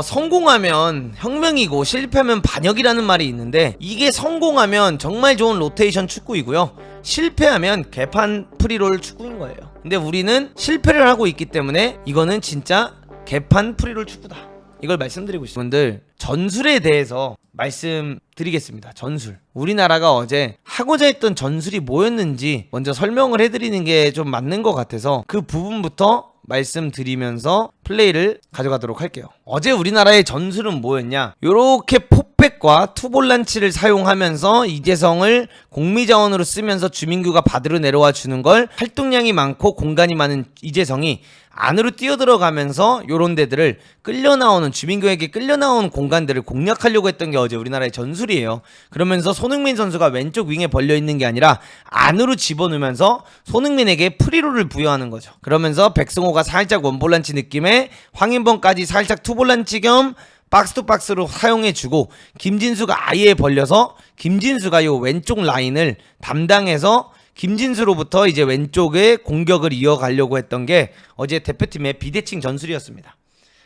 성공하면 혁명이고 실패하면 반역이라는 말이 있는데, 이게 성공하면 정말 좋은 로테이션 축구이고요, 실패하면 개판 프리롤 축구인 거예요. 근데 우리는 실패를 하고 있기 때문에 이거는 진짜 개판 프리롤 축구다, 이걸 말씀드리고 있습니다. 분들, 전술에 대해서 말씀드리겠습니다. 전술, 우리나라가 어제 하고자 했던 전술이 뭐였는지 먼저 설명을 해드리는 게 좀 맞는 것 같아서 그 부분부터 말씀드리면서 플레이를 가져가도록 할게요. 어제 우리나라의 전술은 뭐였냐, 요렇게 포백과 투볼란치를 사용하면서 이재성을 공미자원으로 쓰면서 주민규가 받으러 내려와 주는 걸, 활동량이 많고 공간이 많은 이재성이 안으로 뛰어들어가면서 요런 데들을 끌려나오는, 주민규에게 끌려나오는 공간들을 공략하려고 했던 게 어제 우리나라의 전술이에요. 그러면서 손흥민 선수가 왼쪽 윙에 벌려있는 게 아니라 안으로 집어넣으면서 손흥민에게 프리롤을 부여하는 거죠. 그러면서 백승호가 살짝 원볼란치 느낌의, 황인범까지 살짝 투볼란치 겸 박스투박스로 사용해주고, 김진수가 아예 벌려서 김진수가 요 왼쪽 라인을 담당해서 김진수로부터 이제 왼쪽에 공격을 이어가려고 했던 게 어제 대표팀의 비대칭 전술이었습니다.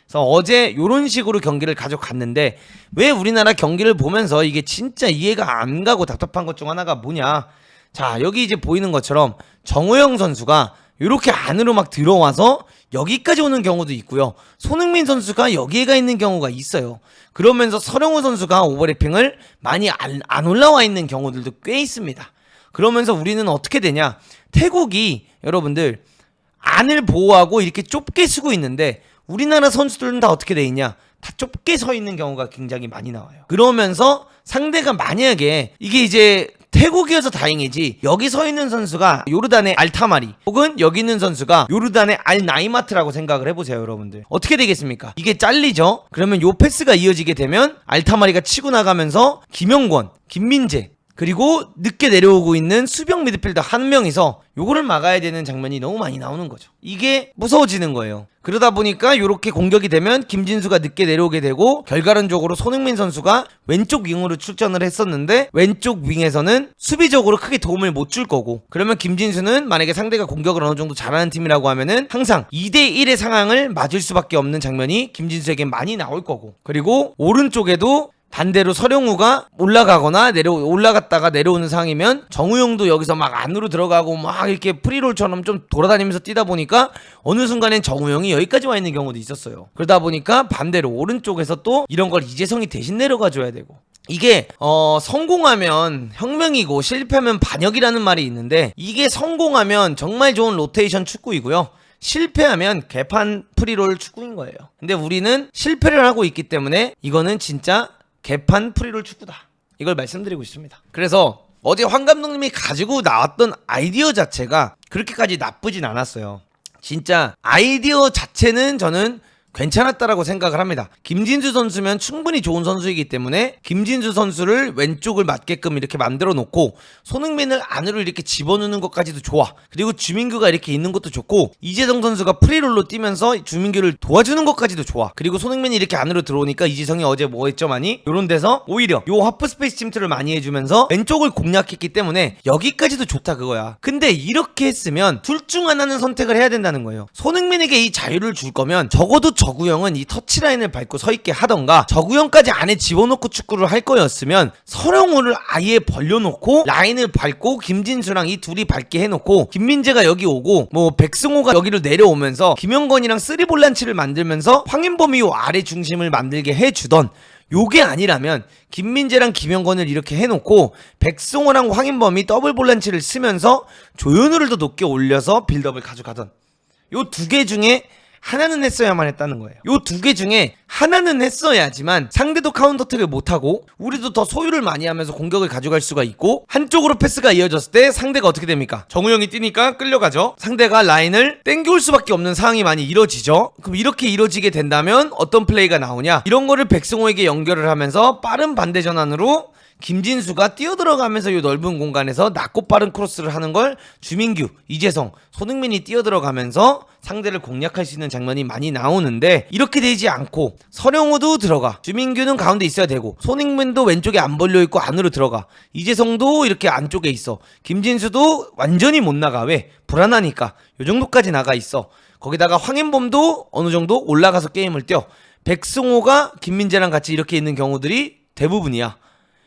그래서 어제 요런 식으로 경기를 가져갔는데, 왜 우리나라 경기를 보면서 이게 진짜 이해가 안 가고 답답한 것 중 하나가 뭐냐, 자 여기 이제 보이는 것처럼 정우영 선수가 요렇게 안으로 막 들어와서 여기까지 오는 경우도 있고요, 손흥민 선수가 여기에 가 있는 경우가 있어요. 그러면서 서령우 선수가 오버래핑을 많이 안 올라와 있는 경우들도 꽤 있습니다. 그러면서 우리는 어떻게 되냐, 태국이 여러분들 안을 보호하고 이렇게 좁게 쓰고 있는데 우리나라 선수들은 다 어떻게 돼 있냐, 다 좁게 서 있는 경우가 굉장히 많이 나와요. 그러면서 상대가 만약에 이게 이제 태국이어서 다행이지, 여기 서 있는 선수가 요르단의 알타마리 혹은 여기 있는 선수가 요르단의 알나이마트라고 생각을 해보세요. 여러분들 어떻게 되겠습니까? 이게 잘리죠. 그러면 요 패스가 이어지게 되면 알타마리가 치고 나가면서 김영권, 김민재, 그리고 늦게 내려오고 있는 수비형 미드필더 한 명이서 요거를 막아야 되는 장면이 너무 많이 나오는 거죠. 이게 무서워지는 거예요. 그러다 보니까 요렇게 공격이 되면 김진수가 늦게 내려오게 되고, 결과론적으로 손흥민 선수가 왼쪽 윙으로 출전을 했었는데 왼쪽 윙에서는 수비적으로 크게 도움을 못 줄 거고, 그러면 김진수는 만약에 상대가 공격을 어느 정도 잘하는 팀이라고 하면은 항상 2대1의 상황을 맞을 수밖에 없는 장면이 김진수에게 많이 나올 거고, 그리고 오른쪽에도 반대로 서령우가 올라가거나 올라갔다가 내려오는 상황이면 정우영도 여기서 막 안으로 들어가고 막 이렇게 프리롤처럼 좀 돌아다니면서 뛰다 보니까 어느 순간엔 정우영이 여기까지 와 있는 경우도 있었어요. 그러다 보니까 반대로 오른쪽에서 또 이런 걸 이재성이 대신 내려가 줘야 되고, 이게 성공하면 혁명이고 실패하면 반역이라는 말이 있는데, 이게 성공하면 정말 좋은 로테이션 축구이고요, 실패하면 개판 프리롤 축구인 거예요. 근데 우리는 실패를 하고 있기 때문에 이거는 진짜 개판 프리롤 축구다, 이걸 말씀드리고 있습니다. 그래서 어제 황 감독님이 가지고 나왔던 아이디어 자체가 그렇게까지 나쁘진 않았어요. 진짜 아이디어 자체는 저는 괜찮았다라고 생각을 합니다. 김진수 선수면 충분히 좋은 선수이기 때문에 김진수 선수를 왼쪽을 맞게끔 이렇게 만들어 놓고 손흥민을 안으로 이렇게 집어넣는 것까지도 좋아. 그리고 주민규가 이렇게 있는 것도 좋고, 이재성 선수가 프리롤로 뛰면서 주민규를 도와주는 것까지도 좋아. 그리고 손흥민이 이렇게 안으로 들어오니까 이재성이 어제 뭐 했죠 많이? 요런 데서 오히려 요 하프 스페이스 침투를 많이 해주면서 왼쪽을 공략했기 때문에 여기까지도 좋다 그거야. 근데 이렇게 했으면 둘 중 하나는 선택을 해야 된다는 거예요. 손흥민에게 이 자유를 줄 거면 적어도 저구형은 이 터치라인을 밟고 서있게 하던가, 저구형까지 안에 집어넣고 축구를 할 거였으면 서령우를 아예 벌려놓고 라인을 밟고 김진수랑 이 둘이 밟게 해놓고, 김민재가 여기 오고 뭐 백승호가 여기로 내려오면서 김영건이랑 쓰리볼란치를 만들면서 황인범이 요 아래 중심을 만들게 해주던, 요게 아니라면 김민재랑 김영건을 이렇게 해놓고 백승호랑 황인범이 더블 볼란치를 쓰면서 조현우를 더 높게 올려서 빌드업을 가져가던, 요 두 개 중에 하나는 했어야만 했다는 거예요. 요 두 개 중에 하나는 했어야지만 상대도 카운터택을 못하고 우리도 더 소유를 많이 하면서 공격을 가져갈 수가 있고, 한쪽으로 패스가 이어졌을 때 상대가 어떻게 됩니까? 정우영이 뛰니까 끌려가죠. 상대가 라인을 땡겨올 수밖에 없는 상황이 많이 이뤄지죠. 그럼 이렇게 이뤄지게 된다면 어떤 플레이가 나오냐, 이런 거를 백승호에게 연결을 하면서 빠른 반대 전환으로 김진수가 뛰어들어가면서 이 넓은 공간에서 낮고 빠른 크로스를 하는 걸 주민규, 이재성, 손흥민이 뛰어들어가면서 상대를 공략할 수 있는 장면이 많이 나오는데, 이렇게 되지 않고 서령우도 들어가, 주민규는 가운데 있어야 되고, 손흥민도 왼쪽에 안 벌려있고 안으로 들어가, 이재성도 이렇게 안쪽에 있어, 김진수도 완전히 못 나가. 왜? 불안하니까. 요 정도까지 나가 있어. 거기다가 황인범도 어느 정도 올라가서 게임을 뛰어. 백승호가 김민재랑 같이 이렇게 있는 경우들이 대부분이야.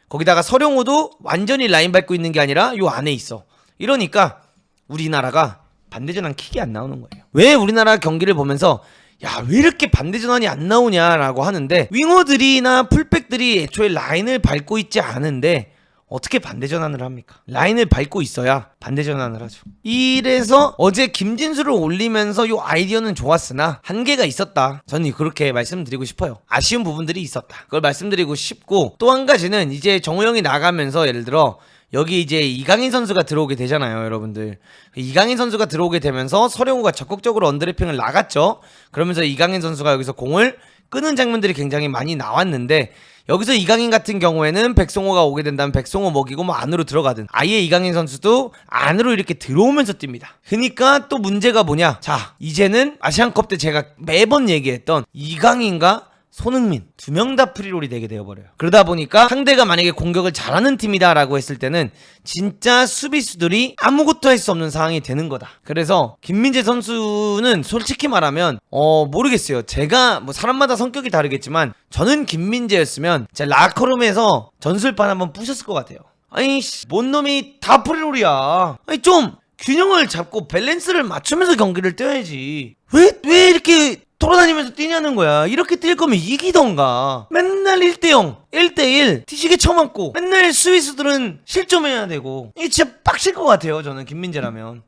거기다가 서령호도 완전히 라인 밟고 있는 게 아니라 요 안에 있어. 이러니까 우리나라가 반대전환 킥이 안 나오는 거예요. 왜 우리나라 경기를 보면서 야, 왜 이렇게 반대전환이 안 나오냐라고 하는데, 윙어들이나 풀백들이 애초에 라인을 밟고 있지 않은데 어떻게 반대전환을 합니까? 라인을 밟고 있어야 반대전환을 하죠. 이래서 어제 김진수를 올리면서 요 아이디어는 좋았으나 한계가 있었다. 저는 그렇게 말씀드리고 싶어요. 아쉬운 부분들이 있었다. 그걸 말씀드리고 싶고, 또 한 가지는 이제 정우영이 나가면서 예를 들어 여기 이제 이강인 선수가 들어오게 되잖아요, 여러분들. 이강인 선수가 들어오게 되면서 서령우가 적극적으로 언더래핑을 나갔죠. 그러면서 이강인 선수가 여기서 공을 끄는 장면들이 굉장히 많이 나왔는데, 여기서 이강인 같은 경우에는 백승호가 오게 된다면 백승호 먹이고 뭐 안으로 들어가든, 아예 이강인 선수도 안으로 이렇게 들어오면서 뜁니다. 그러니까 또 문제가 뭐냐? 자, 이제는 아시안컵 때 제가 매번 얘기했던 이강인과 손흥민 두 명 다 프리롤이 되게 되어버려요. 그러다 보니까 상대가 만약에 공격을 잘하는 팀이다 라고 했을 때는 진짜 수비수들이 아무것도 할 수 없는 상황이 되는 거다. 그래서 김민재 선수는 솔직히 말하면 모르겠어요. 제가 뭐 사람마다 성격이 다르겠지만 저는 김민재였으면 제 라커룸에서 전술판 한번 부셨을 것 같아요. 아니 뭔 놈이 다 프리롤이야. 아니 좀 균형을 잡고 밸런스를 맞추면서 경기를 뛰어야지. 왜 이렇게 돌아다니면서 뛰냐는 거야. 이렇게 뛸 거면 이기던가. 맨날 1대0 1대1 뒤지게 쳐맞고 맨날 스위스들은 실점해야 되고, 이게 진짜 빡칠 것 같아요. 저는 김민재라면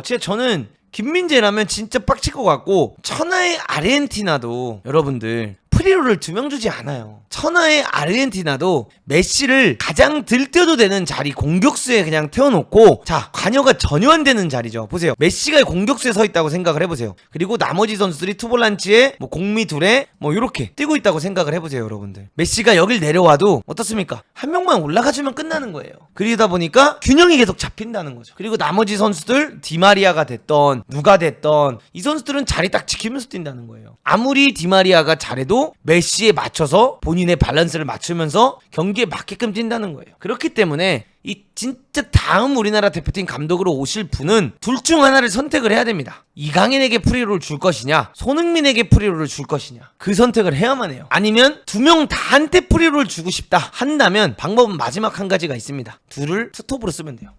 진짜 저는 김민재라면 진짜 빡칠 것 같고, 천하의 아르헨티나도 여러분들 프리롤을 2명 주지 않아요. 천하의 아르헨티나도 메시를 가장 들뛰어도 되는 자리 공격수에 그냥 태워놓고, 자, 관여가 전혀 안 되는 자리죠. 보세요. 메시가 공격수에 서 있다고 생각을 해보세요. 그리고 나머지 선수들이 투볼란치에 뭐 공미 둘에 뭐 이렇게 뛰고 있다고 생각을 해보세요, 여러분들. 메시가 여길 내려와도 어떻습니까? 한 명만 올라가주면 끝나는 거예요. 그러다 보니까 균형이 계속 잡힌다는 거죠. 그리고 나머지 선수들 디마리아가 됐던 누가 됐던 이 선수들은 자리 딱 지키면서 뛴다는 거예요. 아무리 디마리아가 잘해도 메시에 맞춰서 본인의 밸런스를 맞추면서 경기에 맞게끔 뛴다는 거예요. 그렇기 때문에 이 진짜 다음 우리나라 대표팀 감독으로 오실 분은 둘 중 하나를 선택을 해야 됩니다. 이강인에게 프리롤을 줄 것이냐, 손흥민에게 프리롤을 줄 것이냐, 그 선택을 해야만 해요. 아니면 2명 다한테 프리롤을 주고 싶다 한다면 방법은 마지막 한 가지가 있습니다. 둘을 스톱으로 쓰면 돼요.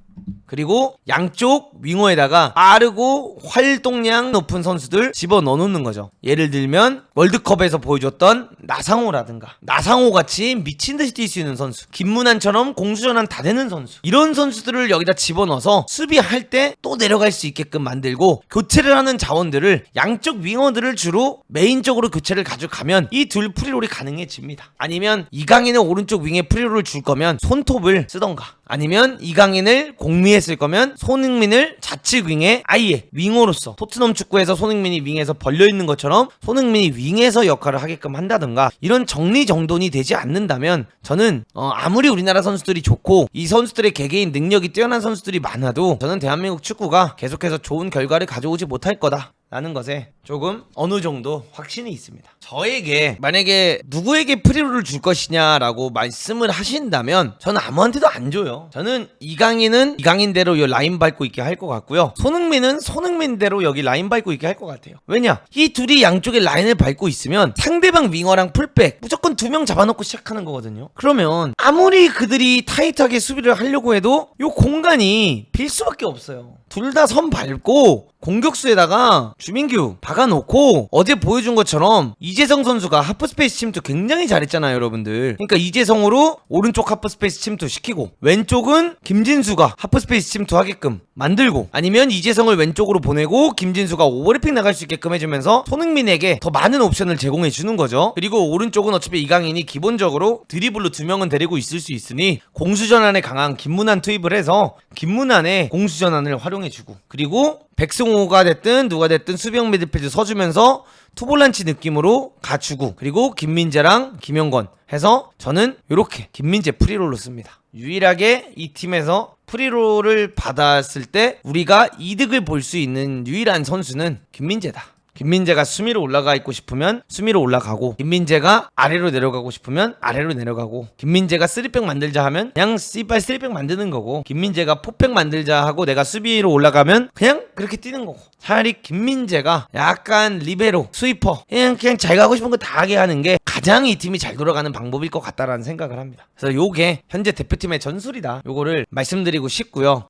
그리고 양쪽 윙어에다가 빠르고 활동량 높은 선수들 집어넣어 놓는 거죠. 예를 들면 월드컵에서 보여줬던 나상호라든가, 나상호같이 미친듯이 뛸 수 있는 선수, 김문환처럼 공수전환 다 되는 선수, 이런 선수들을 여기다 집어넣어서 수비할 때 또 내려갈 수 있게끔 만들고, 교체를 하는 자원들을 양쪽 윙어들을 주로 메인적으로 교체를 가져가면 이 둘 프리롤이 가능해집니다. 아니면 이강인은 오른쪽 윙에 프리롤을 줄 거면 손톱을 쓰던가, 아니면 이강인을 공미에 쓸 거면 손흥민을 좌측 윙에 아예 윙어로서, 토트넘 축구에서 손흥민이 윙에서 벌려있는 것처럼 손흥민이 윙에서 역할을 하게끔 한다든가, 이런 정리정돈이 되지 않는다면 저는 아무리 우리나라 선수들이 좋고 이 선수들의 개개인 능력이 뛰어난 선수들이 많아도 저는 대한민국 축구가 계속해서 좋은 결과를 가져오지 못할 거다 라는 것에 조금 어느 정도 확신이 있습니다. 저에게 만약에 누구에게 프리롤을 줄 것이냐라고 말씀을 하신다면 저는 아무한테도 안 줘요. 저는 이강인은 이강인대로 이 라인 밟고 있게 할 것 같고요, 손흥민은 손흥민대로 여기 라인 밟고 있게 할 것 같아요. 왜냐? 이 둘이 양쪽에 라인을 밟고 있으면 상대방 윙어랑 풀백 무조건 2명 잡아놓고 시작하는 거거든요. 그러면 아무리 그들이 타이트하게 수비를 하려고 해도 이 공간이 빌 수밖에 없어요. 둘 다 선 밟고 공격수에다가 주민규 박아놓고, 어제 보여준 것처럼 이재성 선수가 하프스페이스 침투 굉장히 잘했잖아요, 여러분들. 그러니까 이재성으로 오른쪽 하프스페이스 침투 시키고, 왼쪽은 김진수가 하프스페이스 침투 하게끔 만들고, 아니면 이재성을 왼쪽으로 보내고 김진수가 오버래핑 나갈 수 있게끔 해주면서 손흥민에게 더 많은 옵션을 제공해 주는 거죠. 그리고 오른쪽은 어차피 이강인이 기본적으로 드리블로 2명은 데리고 있을 수 있으니 공수전환에 강한 김문환 투입을 해서 김문환의 공수전환을 활용해주고, 그리고 백승호가 됐든 누가 됐든 수비형 미드필드 서주면서 투볼란치 느낌으로 가주고, 그리고 김민재랑 김영건 해서 저는 이렇게 김민재 프리롤로 씁니다. 유일하게 이 팀에서 프리롤을 받았을 때 우리가 이득을 볼 수 있는 유일한 선수는 김민재다. 김민재가 수미로 올라가 있고 싶으면 수미로 올라가고, 김민재가 아래로 내려가고 싶으면 아래로 내려가고, 김민재가 3백 만들자 하면 그냥 씨발 3백 만드는 거고, 김민재가 4백 만들자 하고 내가 수비로 올라가면 그냥 그렇게 뛰는 거고. 차라리 김민재가 약간 리베로, 스위퍼, 그냥 잘 가고 싶은 거 다 하게 하는 게 가장 이 팀이 잘 돌아가는 방법일 것 같다라는 생각을 합니다. 그래서 요게 현재 대표팀의 전술이다, 요거를 말씀드리고 싶고요.